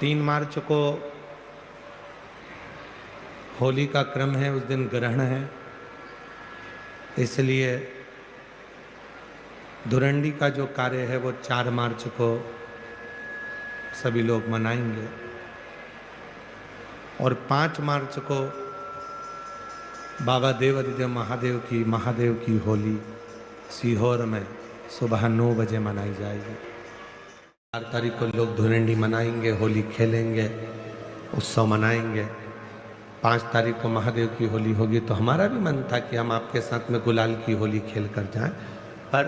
3 मार्च को होली का क्रम है, उस दिन ग्रहण है, इसलिए धुरंडी का जो कार्य है वो 4 मार्च को सभी लोग मनाएंगे और 5 मार्च को बाबा देवादिदेव महादेव की होली सीहोर में सुबह 9 बजे मनाई जाएगी। 4 तारीख को लोग धुरंडी मनाएंगे, होली खेलेंगे, उत्सव मनाएंगे। 5 तारीख को महादेव की होली होगी। तो हमारा भी मन था कि हम आपके साथ में गुलाल की होली खेल कर जाएं, पर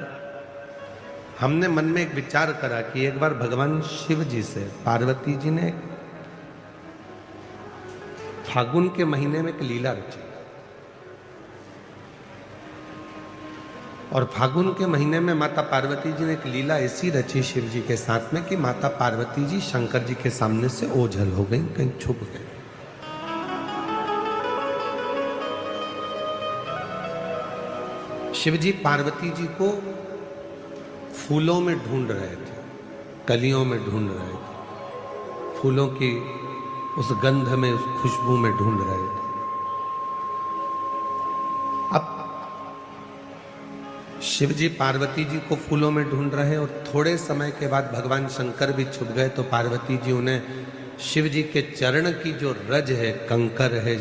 हमने मन में एक विचार करा कि एक बार भगवान शिव जी से पार्वती जी ने फागुन के महीने में एक लीला रची और फागुन के महीने में माता पार्वती जी ने एक लीला ऐसी रची शिव जी के साथ में कि माता पार्वती जी शंकर जी के सामने से ओझल हो गई, कहीं छुप गई। शिव जी पार्वती जी को फूलों में ढूंढ रहे थे, कलियों में ढूंढ रहे थे, फूलों की उस गंध में, उस खुशबू में ढूंढ रहे थे। अब शिव जी पार्वती जी को फूलों में ढूंढ रहे हैं और थोड़े समय के बाद भगवान शंकर भी छुप गए। तो पार्वती जी उन्हें शिव जी के चरण की जो रज है, कंकर है,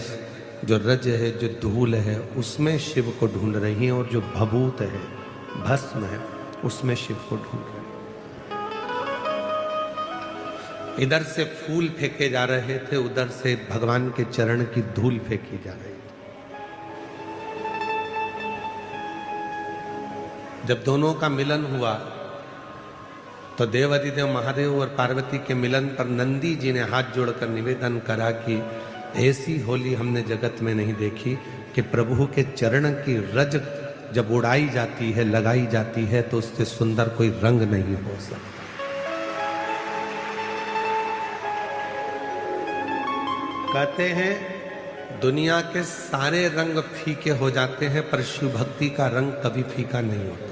जो रज है, जो धूल है, उसमें शिव को ढूंढ रही हैं और जो भभूत है, भस्म है, उसमें शिव को ढूंढ रहे हैं। इधर से फूल फेंके जा रहे थे, उधर से भगवान के चरण की धूल फेंकी जा रही थी। जब दोनों का मिलन हुआ तो देवादिदेव महादेव और पार्वती के मिलन पर नंदी जी ने हाथ जोड़कर निवेदन करा कि ऐसी होली हमने जगत में नहीं देखी कि प्रभु के चरण की रज जब उड़ाई जाती है, लगाई जाती है, तो उससे सुंदर कोई रंग नहीं हो सकता। कहते हैं दुनिया के सारे रंग फीके हो जाते हैं, पर शिव भक्ति का रंग कभी फीका नहीं होता।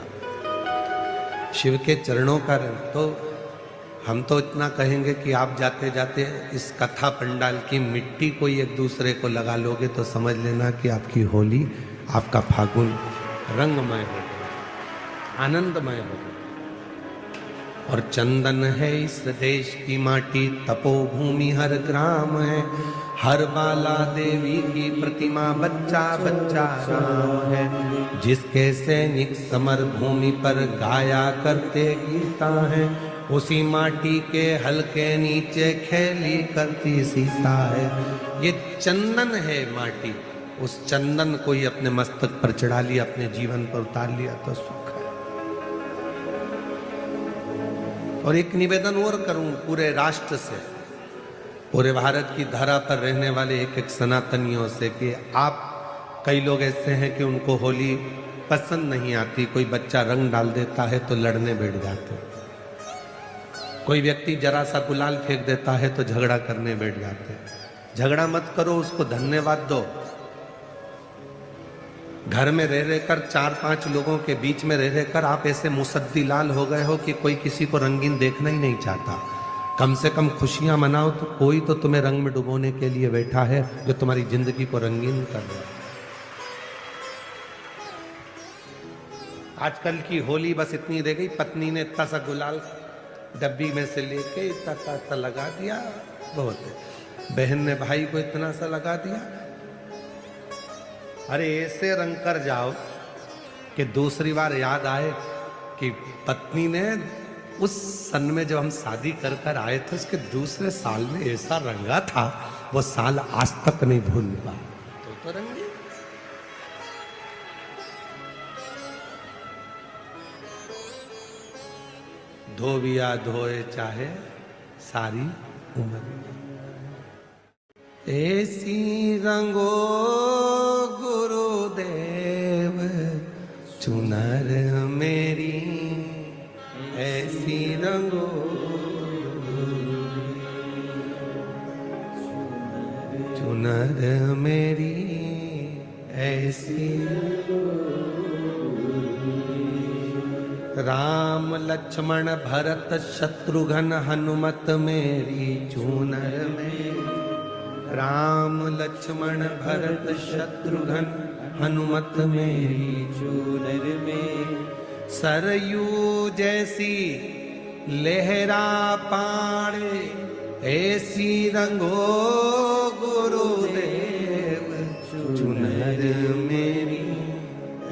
शिव के चरणों का रंग, तो हम तो इतना कहेंगे कि आप जाते जाते इस कथा पंडाल की मिट्टी कोई एक दूसरे को लगा लोगे तो समझ लेना कि आपकी होली, आपका फागुन रंगमय हो गया, आनंदमय हो गया। और चंदन है इस देश की माटी, तपोभूमि हर ग्राम है, हर बाला देवी की प्रतिमा, बच्चा बच्चा राम है, जिसके सैनिक समर भूमि पर गाया करते गीता है, उसी माटी के हल्के नीचे खेली करती सीता है। ये चंदन है माटी, उस चंदन को ही अपने मस्तक पर चढ़ा लिया, अपने जीवन पर उतार लिया तो सुख है। और एक निवेदन और करूं पूरे राष्ट्र से, पूरे भारत की धरा पर रहने वाले एक एक सनातनियों से कि आप, कई लोग ऐसे हैं कि उनको होली पसंद नहीं आती। कोई बच्चा रंग डाल देता है तो लड़ने बैठ जाते हैं, कोई व्यक्ति जरा सा गुलाल फेंक देता है तो झगड़ा करने बैठ जाते हैं। झगड़ा मत करो, उसको धन्यवाद दो। घर में रह रहकर 4-5 लोगों के बीच में रह रहकर आप ऐसे मुसद्दी लाल हो गए हो कि कोई किसी को रंगीन देखना ही नहीं चाहता। कम से कम खुशियां मनाओ, तो कोई तो तुम्हें रंग में डुबोने के लिए बैठा है, जो तुम्हारी जिंदगी को रंगीन कर रहा है। आजकल की होली बस इतनी रह गई, पत्नी ने इतना सा गुलाल डब्बी में से लेके इतना सा लगा दिया, बहुत है। बहन ने भाई को इतना सा लगा दिया। अरे ऐसे रंग कर जाओ कि दूसरी बार याद आए कि पत्नी ने उस सन में जब हम शादी कर कर आए थे, उसके दूसरे साल में ऐसा रंगा था, वो साल आज तक नहीं भूल पाया। तो रंगे धोबिया धोए चाहे सारी उम्र, ऐसी रंगो गुरुदेव चुनर मेरी, ऐसी रंगो चुनर मेरी, ऐसी राम लक्ष्मण भरत शत्रुघ्न हनुमत मेरी चूनर में। राम लक्ष्मण भरत शत्रुघ्न हनुमत मेरी चूनर में। सरयू जैसी लहरा पाड़े ऐसी रंगो गुरुदेव चुनर मेरी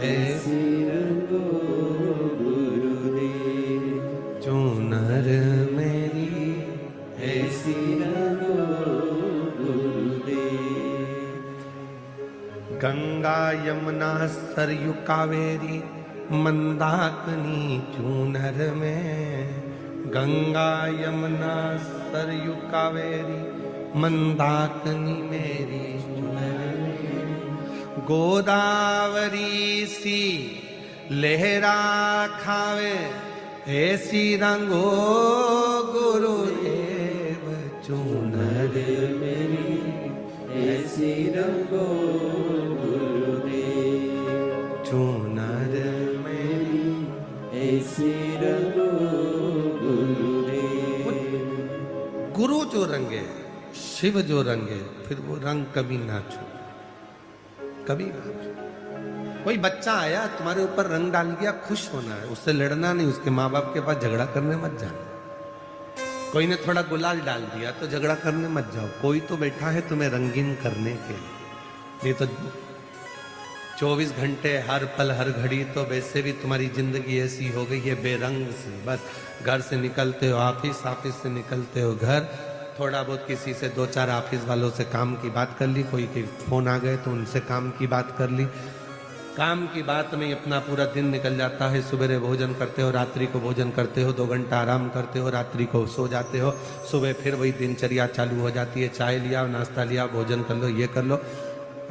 ऐसी रंगो गुरुदेव चुनर मेरी ऐसी रंगो गुरुदेव। गंगा यमुना सरयू कावेरी मंदाकिनी चूनर में। गंगा यमुना सरयू कावेरी मंदाकिनी मेरी चूनर में। गोदावरी सी लहरा खावे ऐसी रंगो गुरुदेव चूनर मेरी ऐसी रंगो गुरुदेव चूनर मेरी ऐसी रंगो गुरुदेव। गुरु जो रंगे, शिव जो रंगे, फिर वो रंग कभी ना छू, कभी ना छू। कोई बच्चा आया तुम्हारे ऊपर रंग डाल दिया, खुश होना है, उससे लड़ना नहीं, उसके माँ बाप के पास झगड़ा करने मत जाना। कोई ने थोड़ा गुलाल डाल दिया तो झगड़ा करने मत जाओ। कोई तो बैठा है तुम्हें रंगीन करने के लिए, नहीं तो 24 घंटे हर पल हर घड़ी तो वैसे भी तुम्हारी जिंदगी ऐसी हो गई है बेरंग सी। बस घर से निकलते हो ऑफिस, ऑफिस से निकलते हो घर, थोड़ा बहुत किसी से 2-4 ऑफिस वालों से काम की बात कर ली, कोई के फोन आ गए तो उनसे काम की बात कर ली। काम की बात में अपना पूरा दिन निकल जाता है। सुबह भोजन करते हो, रात्रि को भोजन करते हो, 2 घंटा आराम करते हो, रात्रि को सो जाते हो, सुबह फिर वही दिनचर्या चालू हो जाती है। चाय लिया, नाश्ता लिया, भोजन कर लो, ये कर लो।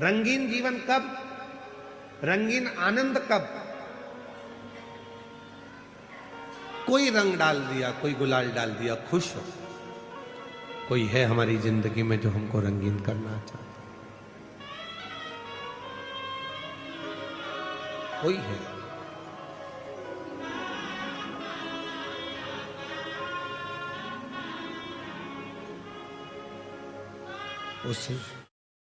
रंगीन जीवन कब? रंगीन आनंद कब? कोई रंग डाल दिया, कोई गुलाल डाल दिया, खुश हो। कोई है हमारी जिंदगी में जो हमको रंगीन करना चाहता है, कोई है। उस